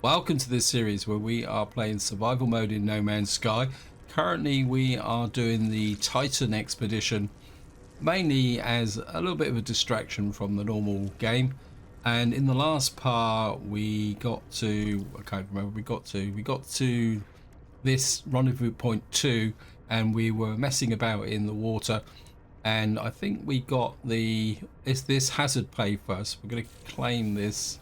Welcome to this series where we are playing survival mode in No Man's Sky. Currently we are doing the Titan expedition, mainly as a little bit of a distraction from the normal game. And in the last part we got to, I can't remember, we got to this rendezvous point 2, and we were messing about in the water. And I think we got this hazard pay first. We're going to claim this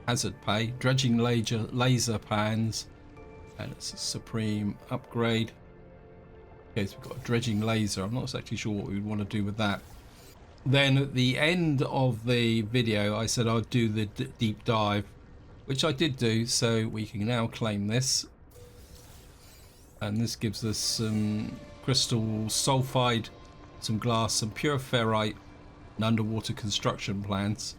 hazard pay, dredging laser pans, and it's a supreme upgrade. Okay, so we've got a dredging laser. I'm not exactly sure what we would want to do with that. Then at the end of the video I said I'd do the deep dive, which I did do, so we can now claim this, and this gives us some crystal sulfide, some glass, some pure ferrite, and underwater construction plans.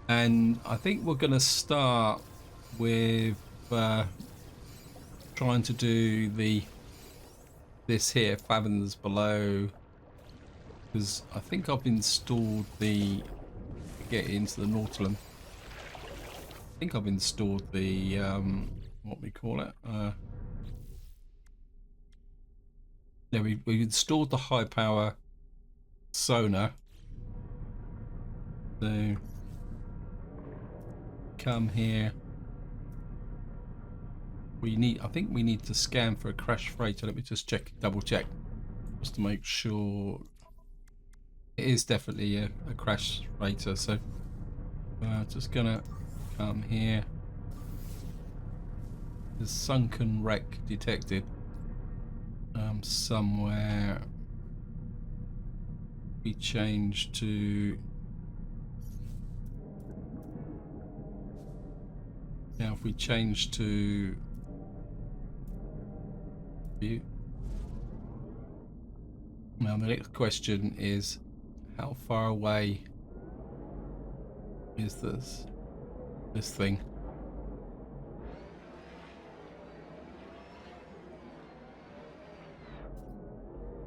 And I think we're going to start with trying to do this here, fathoms below, because I think I've installed get into the Nautilum. I think I've installed the what we call it. Yeah, we installed the high power sonar. So come here. I think we need to scan for a crash freighter. Let me just double check, just to make sure it is definitely a crash freighter. So just gonna come here. There's sunken wreck detected somewhere. We change to, now if we change to view. Now the next question is, how far away is this thing?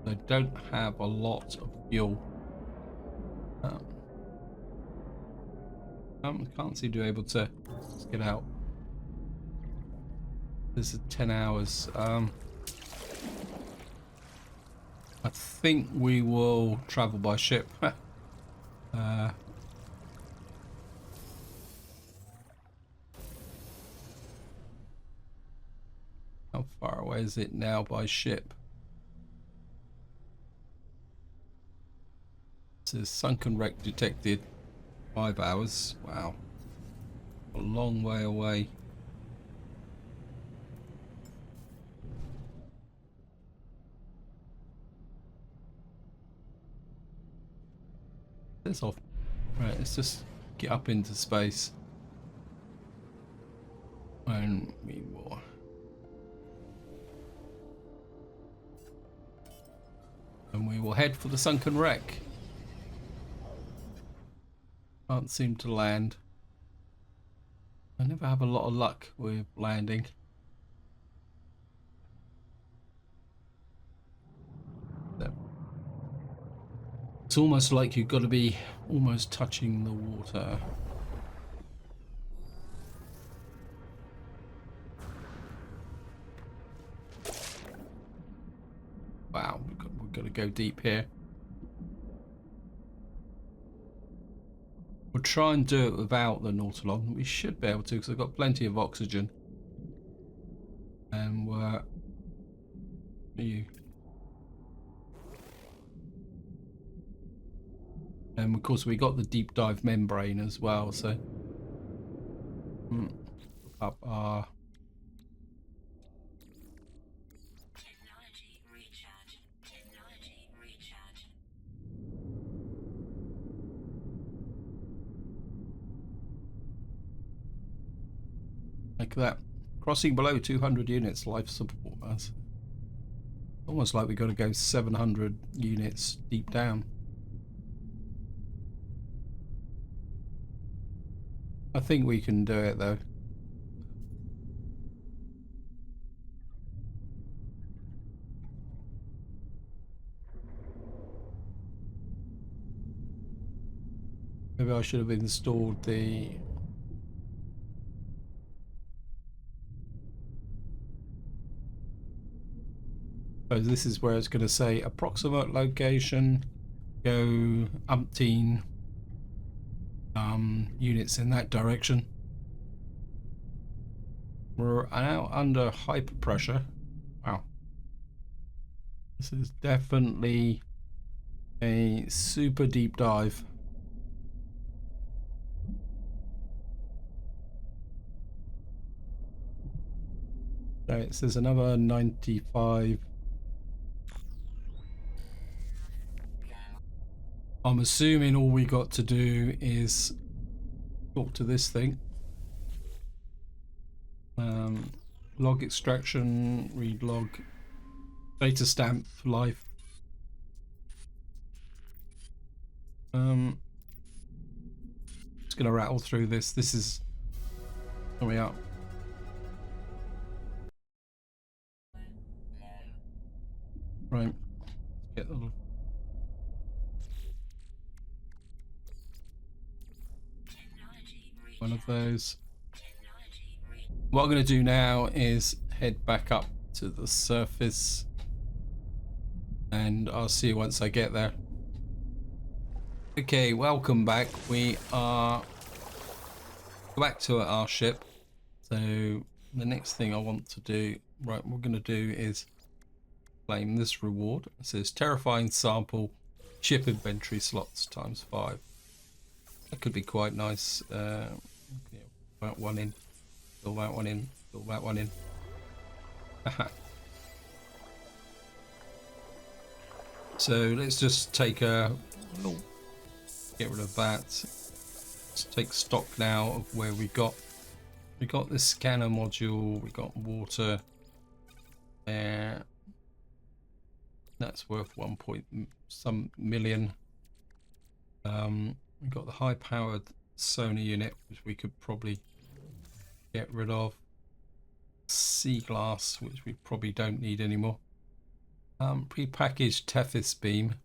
They don't have a lot of fuel. Can't seem to be able to get out. This is 10 hours. I think we will travel by ship. How far away is it now by ship? It says sunken wreck detected, 5 hours. Wow, a long way away. This off. Right, let's just get up into space, and we will head for the sunken wreck. Can't seem to land. I never have a lot of luck with landing. It's almost like you've got to be almost touching the water. Wow, we've got to go deep here. We'll try and do it without the Nautilon. We should be able to, because I've got plenty of oxygen. And and of course we got the deep dive membrane as well, so up our technology recharge. Like that. Crossing below 200 units life support. That's almost like we got to go 700 units deep down. I think we can do it though. Maybe I should have installed the So this is where it's going to say approximate location, go umpteen units in that direction. We're now under hyper pressure. Wow. This is definitely a super deep dive. So it says another 95. I'm assuming all we got to do is talk to this thing. Log extraction, read log, data stamp, life. Just gonna rattle through this. This is coming up. Right. Get the one of those. What I'm going to do now is head back up to the surface, and I'll see you once I get there. Okay, welcome back. We are back to our ship. So the next thing I want to do, right, what we're going to do is claim this reward. It says terrifying sample, ship inventory slots ×5. That could be quite nice. Yeah, that one in. Fill that one in. Fill that one in. So let's just take a... get rid of that. Let's take stock now of where we got. We got this scanner module. We got water. There. That's worth 1 point some million. We got the high-powered sonar unit, which we could probably get rid of. Sea glass, which we probably don't need anymore. Pre-packaged Tethys beam.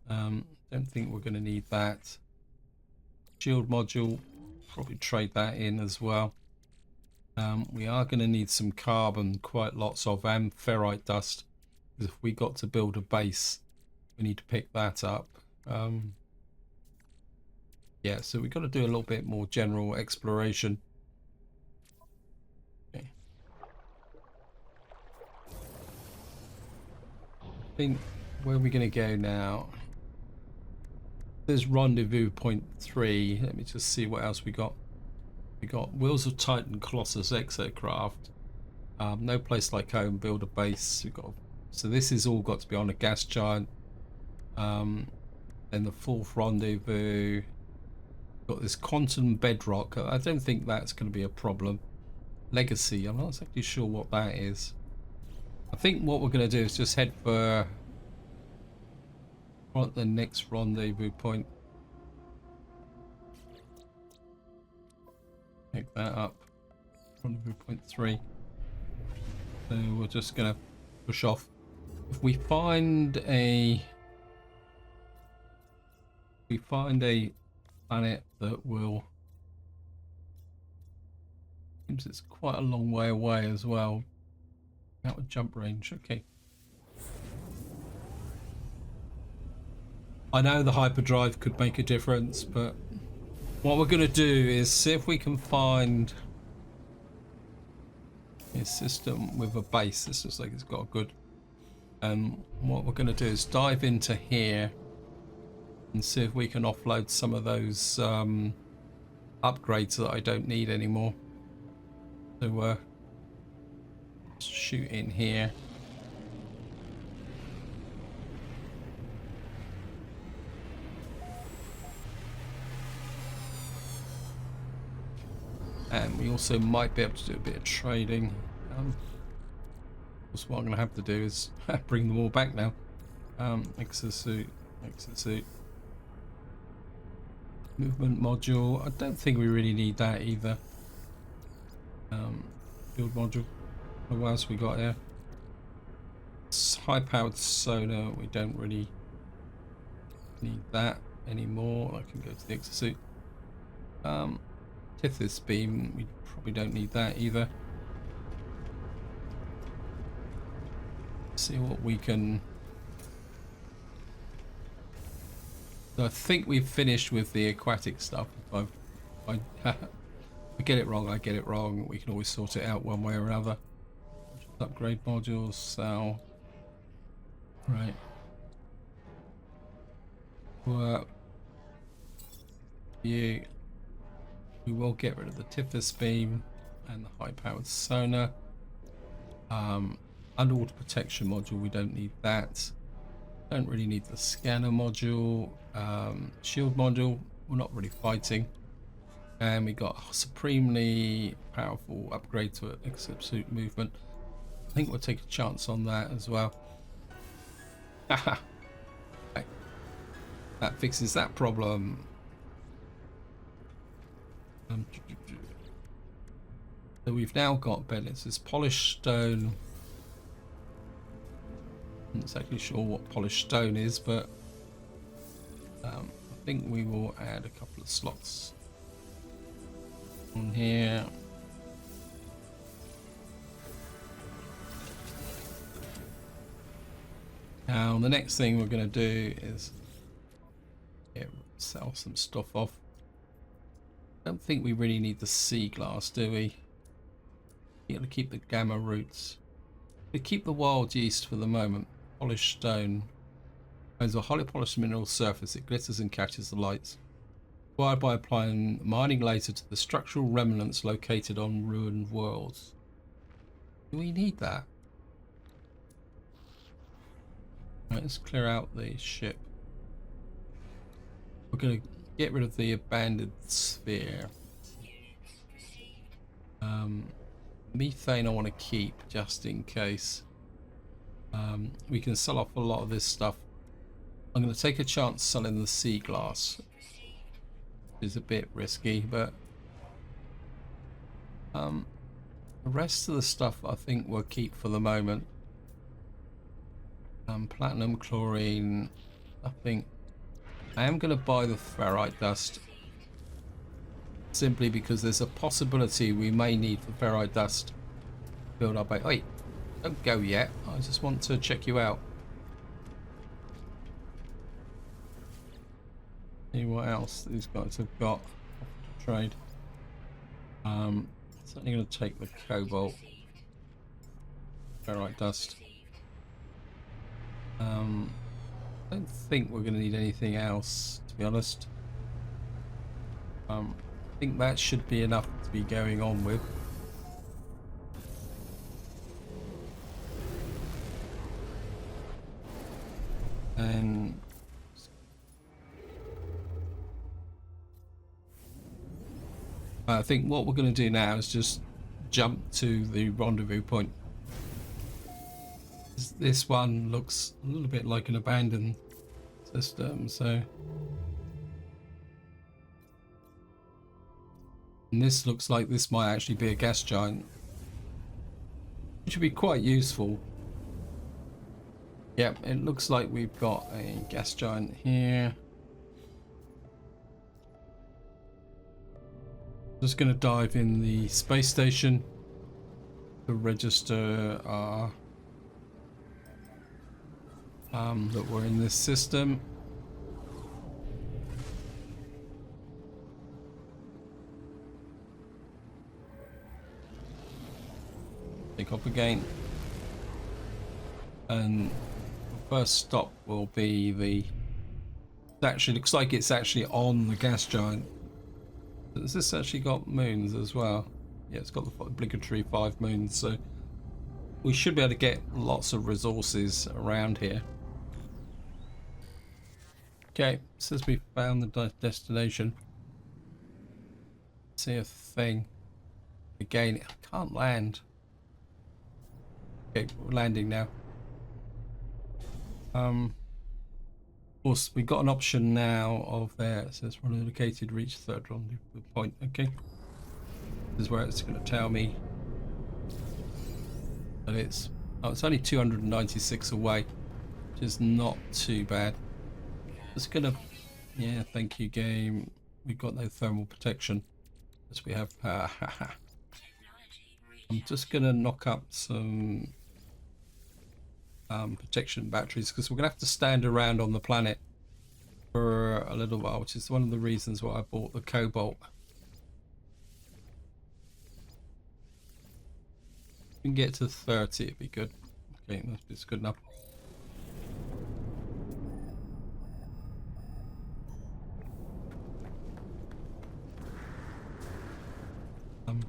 Don't think we're going to need that. Shield module, probably trade that in as well. We are going to need some carbon, quite lots of, and ferrite dust. Because if we got to build a base, we need to pick that up. Yeah, so we've got to do a little bit more general exploration. Okay. I think where are we going to go now? There's rendezvous point 3. Let me just see what else we got. We got Wheels of Titan Colossus exocraft. No place like home. Build a base. We got. So this is all got to be on a gas giant. Then the 4th rendezvous. Got this quantum bedrock. I don't think that's going to be a problem. Legacy. I'm not exactly sure what that is. I think what we're going to do is just head for the next rendezvous point. Pick that up. Rendezvous point 3. So we're just going to push off. If we find a planet that will, seems it's quite a long way away as well. Out of jump range. Okay. I know the hyperdrive could make a difference, but what we're going to do is see if we can find a system with a base. This looks like it's got a good. What we're going to do is dive into here and see if we can offload some of those upgrades that I don't need anymore. So shoot in here. And we also might be able to do a bit of trading. What I'm going to have to do is bring them all back now. Exosuit. Movement module. I don't think we really need that either. Field module. What else we got here? High-powered sonar. We don't really need that anymore. I can go to the exosuit. Tethys beam. We probably don't need that either. see what we can. So I think we've finished with the aquatic stuff. If I get it wrong, I get it wrong. We can always sort it out one way or another. Just upgrade modules, so right. Work. We will get rid of the Tiphys beam and the high-powered sonar. Underwater protection module, we don't need that. Don't really need the scanner module. Shield module, we're not really fighting. And we got a supremely powerful upgrade to exosuit movement. I think we'll take a chance on that as well. Haha. Okay. That fixes that problem. So we've now got billets. This polished stone. I'm not exactly sure what polished stone is, but I think we will add a couple of slots on here. Now the next thing we're going to do is sell some stuff off. I don't think we really need the sea glass, do we? You got to keep the gamma roots. We keep the wild yeast for the moment. Polished stone. Owns a highly polished mineral surface. It glitters and catches the lights. Acquired by applying mining laser to the structural remnants located on ruined worlds. Do we need that? Right, let's clear out the ship. We're going to get rid of the abandoned sphere. Methane I want to keep just in case. We can sell off a lot of this stuff. I'm going to take a chance selling the sea glass. It's a bit risky, but the rest of the stuff I think we'll keep for the moment. Platinum, chlorine, I think I am going to buy the ferrite dust simply because there's a possibility we may need the ferrite dust to build our base. Wait, don't go yet. I just want to check you out. See what else these guys have got to trade. Certainly going to take the cobalt, ferrite dust. I don't think we're going to need anything else, to be honest. I think that should be enough to be going on with. And I think what we're going to do now is just jump to the rendezvous point. This one looks a little bit like an abandoned system, so and this looks like this might actually be a gas giant, which would be quite useful. Yep, it looks like we've got a gas giant here. Just going to dive in the space station to register our that we're in this system. Take off again, and the first stop will be the. It actually looks like it's actually on the gas giant. Has this actually got moons as well? Yeah, it's got the obligatory 5 moons, so we should be able to get lots of resources around here. Okay, says we found the destination. See a thing. Again, I can't land. Okay, we're landing now. Of course, we've got an option now of there. It says rendezvous located, reach third rendezvous point. Okay, this is where it's going to tell me that it's only 296 away, which is not too bad. Just gonna, yeah, thank you game. We've got no thermal protection, as we have. I'm just gonna knock up some protection batteries, because we're gonna have to stand around on the planet for a little while, which is one of the reasons why I bought the cobalt. If we can get to 30, it'd be good. Okay, that's good enough. Um,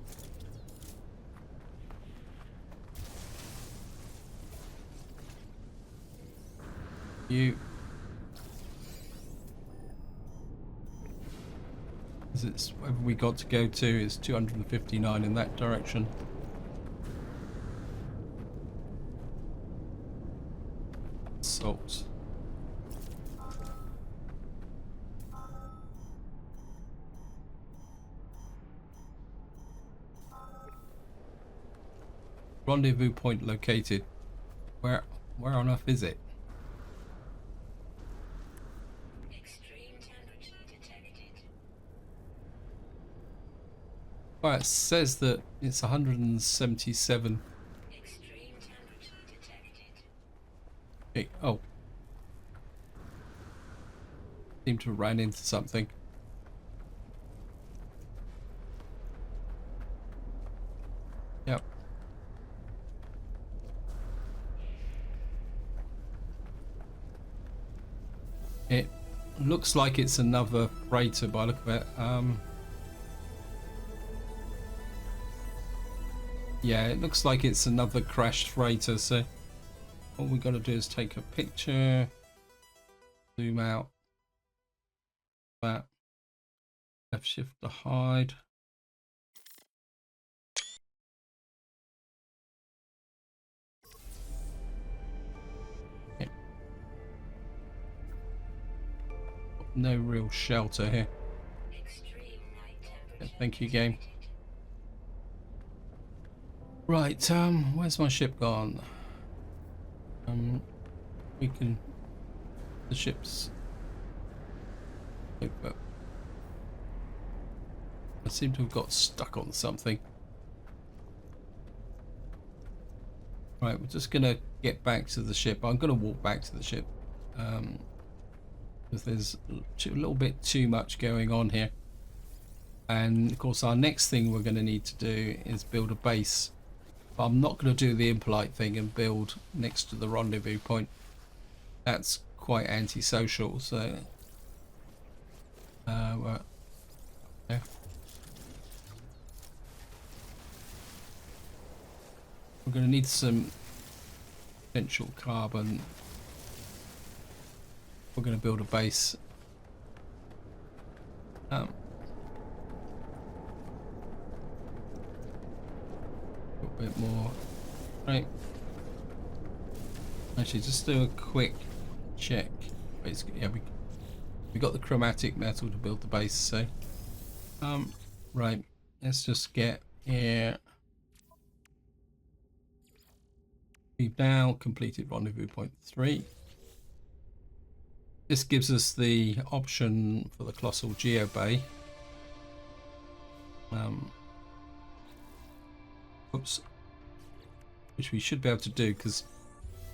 you. Is it's wherever we got to go to is 259 in that direction. Salt. Rendezvous point located. Where on earth is it? Extreme temperature detected. Well, it says that it's 177. Extreme temperature detected. Okay. Oh. Seem to have ran into something. Yep. It looks like it's another freighter by the look of it. Yeah, it looks like it's another crashed freighter, so all we got to do is take a picture, zoom out, that, left shift to hide. Yeah. No real shelter here. Extreme night temperature. Yeah, thank you, game. detected. Right, where's my ship gone? We can, the ship's, but I seem to have got stuck on something. Right, we're just gonna get back to the ship. I'm gonna walk back to the ship, because there's a little bit too much going on here. And of course, our next thing we're going to need to do is build a base. But I'm not going to do the impolite thing and build next to the rendezvous point. That's quite antisocial. So, well, yeah. We're going to need some potential carbon. We're going to build a base. A bit more. Right. Actually, just do a quick check. Basically, yeah, we got the chromatic metal to build the base. So, right. Let's just get here. We've now completed rendezvous point 3. This gives us the option for the colossal geobay. Oops. Which we should be able to do, because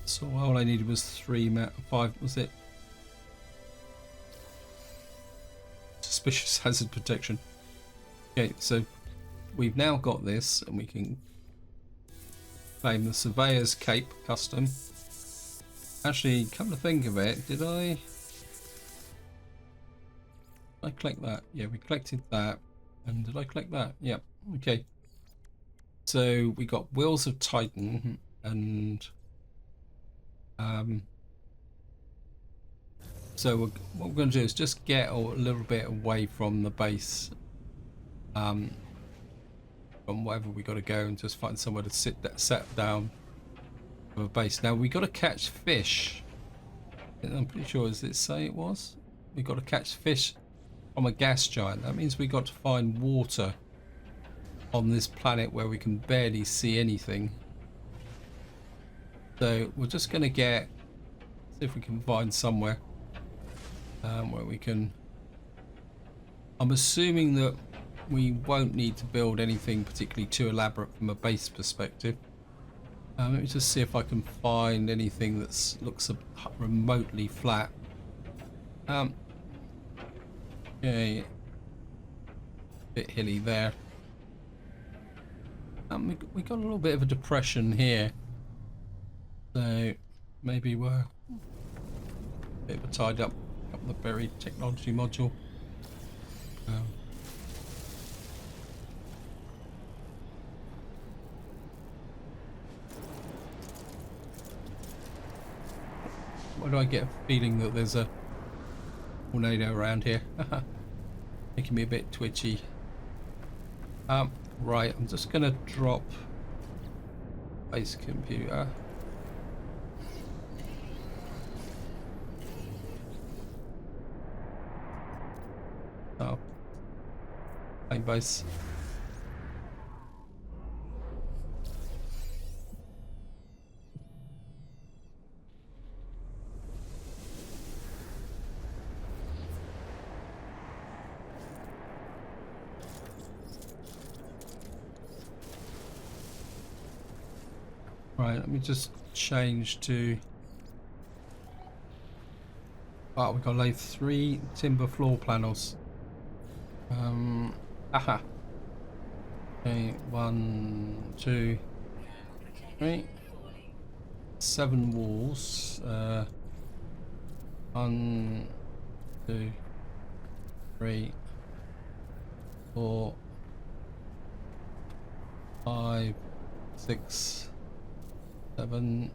so all I needed was 5, was it? Suspicious hazard protection. Okay, so we've now got this, and we can claim the Surveyor's Cape custom. Actually, come to think of it, did I collect that? Yeah, we collected that. And did I collect that? Yep. Okay. So we got Wheels of Titan, and so what we're going to do is just get a little bit away from the base, from wherever we got to go, and just find somewhere to set down for a base. Now we got to catch fish. I'm pretty sure, as it say it was, we got to catch fish from a gas giant. That means we got to find water on this planet where we can barely see anything. So we're just going to see if we can find somewhere where we can. I'm assuming that we won't need to build anything particularly too elaborate from a base perspective. Let me just see if I can find anything that looks remotely flat. Um, okay, bit hilly there. We got a little bit of a depression here, so maybe we're a bit of a tied up the buried technology module. Um, why do I get a feeling that there's a tornado around here? Making me a bit twitchy. Right, I'm just gonna drop base computer. Oh, main base. Right, let me just change to. Oh, we've got to lay 3 timber floor panels. Aha. Okay, 1, 2, 3. 7 walls. 1, 2, 3, 4, 5, 6, 7.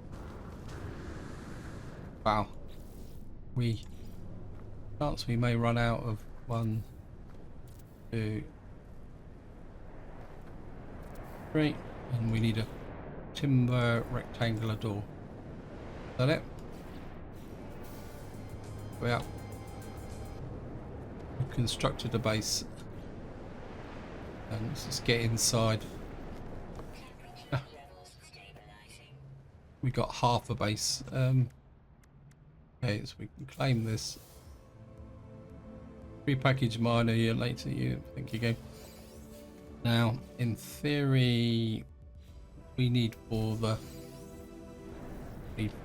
Wow. Chance we may run out of 1, 2, 3, and we need a timber rectangular door. Is that it? We are. We've constructed a base, and let's just get inside. We got half a base. Okay, so we can claim this. Prepackaged miner here later. You think you go. Now, in theory, we need for the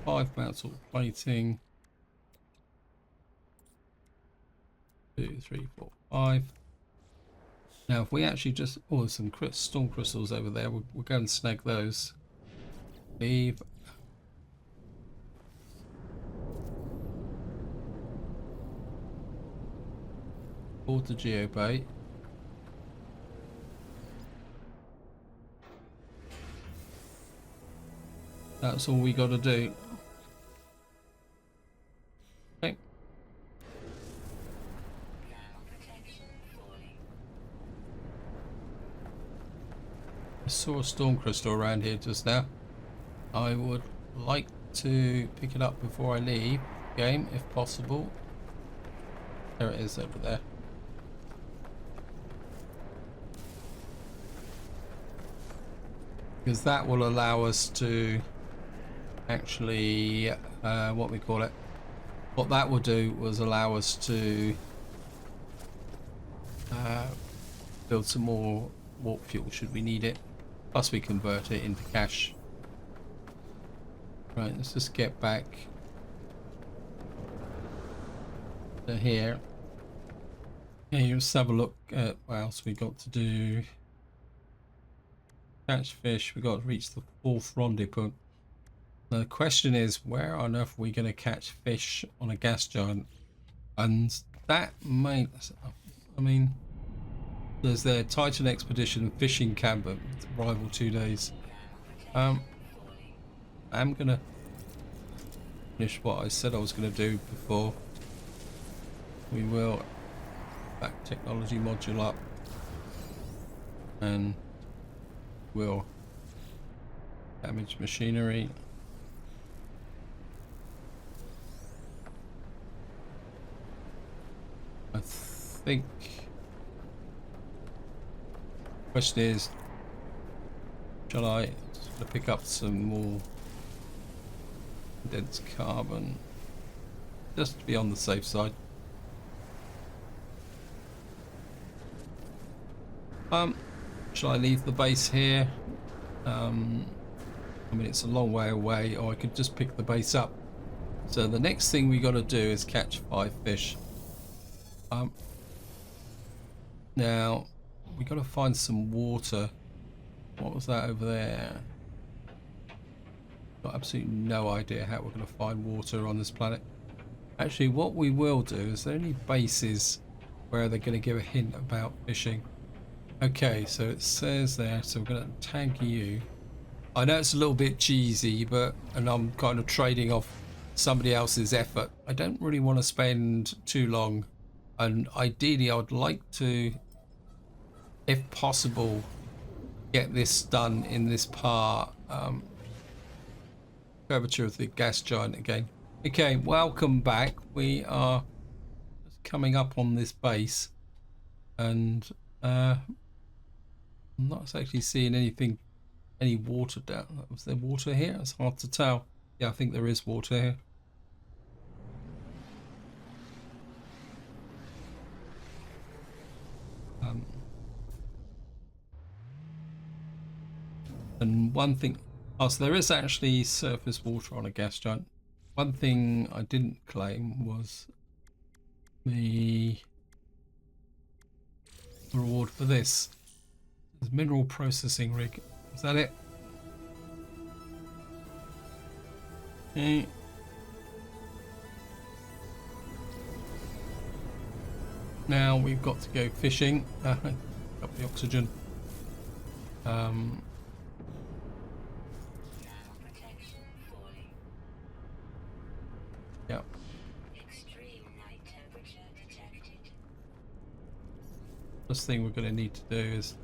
5 mounts of plating. 2, 3, 4, 5. Now, if we actually just there's some storm crystals over there. We'll go and snag those. Leave. Water geobay. That's all we got to do. Okay. I saw a storm crystal around here just now. I would like to pick it up before I leave the game, if possible. There it is over there. Because that will allow us to actually, what we call it. What that will do was allow us to build some more warp fuel should we need it. Plus we convert it into cash. Right, let's just get back to here. Okay, let's have a look at what else we got to do. Catch fish, we got to reach the 4th rendezvous. Now the question is, where on earth are we going to catch fish on a gas giant? And that might, I mean, there's their Titan Expedition fishing camp at Rival 2 days. I'm gonna finish what I said I was gonna do before. We will back technology module up, and we'll damage machinery. I think the question is, shall I pick up some more dense carbon just to be on the safe side? Shall I leave the base here? I mean, it's a long way away, or I could just pick the base up. So the next thing we got to do is catch 5 fish. Now we got to find some water. What was that over there? Got absolutely no idea how we're going to find water on this planet. Actually, what we will do, is there any bases where they're going to give a hint about fishing? Okay, so it says there, so we're going to tag you. I know it's a little bit cheesy, and I'm kind of trading off somebody else's effort. I don't really want to spend too long, and ideally I would like to, if possible, get this done in this part. Curvature of the gas giant again. Okay, welcome back. We are just coming up on this base, and I'm not actually seeing anything, any water down. Was there water here? It's hard to tell. Yeah, I think there is water here. And one thing, oh, so there is actually surface water on a gas giant. One thing I didn't claim was the reward for this. There's mineral processing rig. Is that it? Okay. Now we've got to go fishing. Up the oxygen. Protection falling. Yeah. Extreme night temperature detected. First thing we're going to need to do is,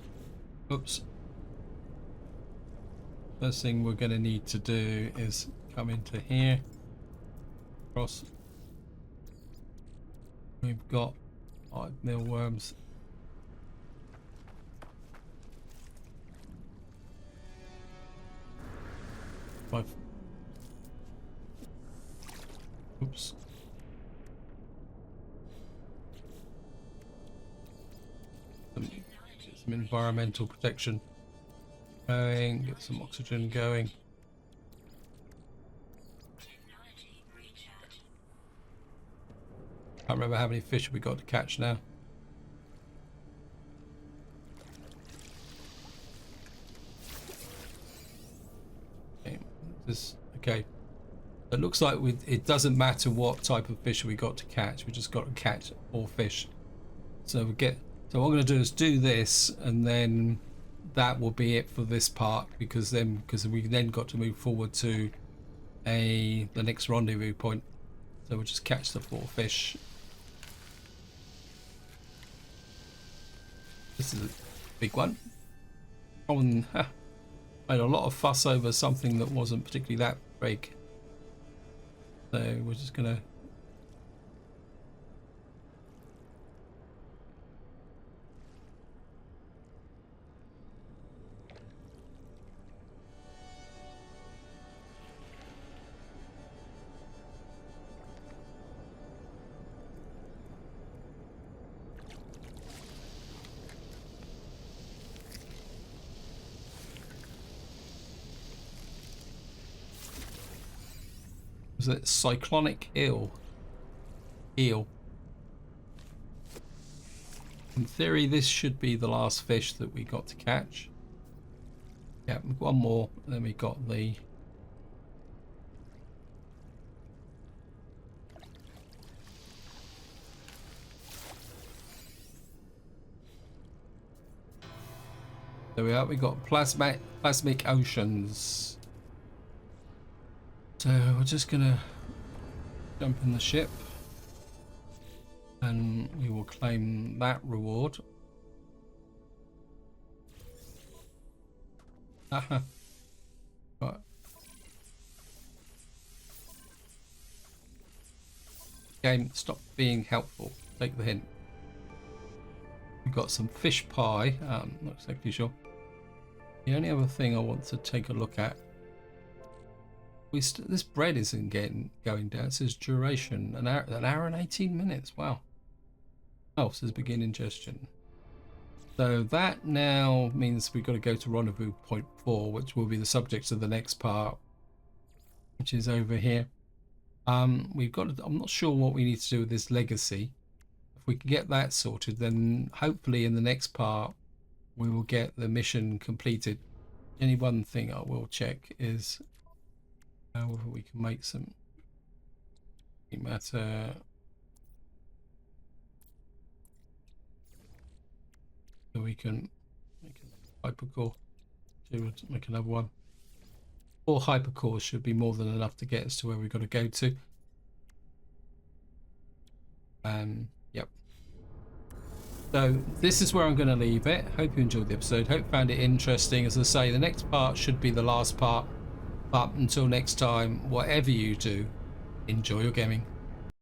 oops. First thing we're going to need to do is come into here. Cross. We've got 5 mealworms. Oops. Some environmental protection going, get some oxygen going. Technology recharge. Can't remember how many fish we got to catch now. Okay, okay. It looks like it doesn't matter what type of fish we got to catch. We just got to catch 4 fish. So so what I'm going to do is do this, and then that will be it for this part, because we then got to move forward to the next rendezvous point. So we'll just catch the 4 fish. This is a big one. Made a lot of fuss over something that wasn't particularly that big. So we're just gonna was it cyclonic eel? In theory, this should be the last fish that we got to catch. Yeah, one more. Then we got the there we are. We got plasmic oceans. So we're just gonna jump in the ship, and we will claim that reward. Haha. Right. Game, stop being helpful. Take the hint. We've got some fish pie. Not exactly sure. The only other thing I want to take a look at. This bread isn't going down. It says duration an hour and 18 minutes. Wow. Oh, it says begin ingestion. So that now means we've got to go to rendezvous point 4, which will be the subject of the next part, which is over here. We've got to, I'm not sure what we need to do with this legacy. If we can get that sorted, then hopefully in the next part we will get the mission completed. Only one thing I will check is whether we can make some matter. So we can make a hypercore to make another one. 4 hypercores should be more than enough to get us to where we've got to go to. Yep. So this is where I'm going to leave it. Hope you enjoyed the episode. Hope you found it interesting. As I say, the next part should be the last part. But until next time, whatever you do, enjoy your gaming.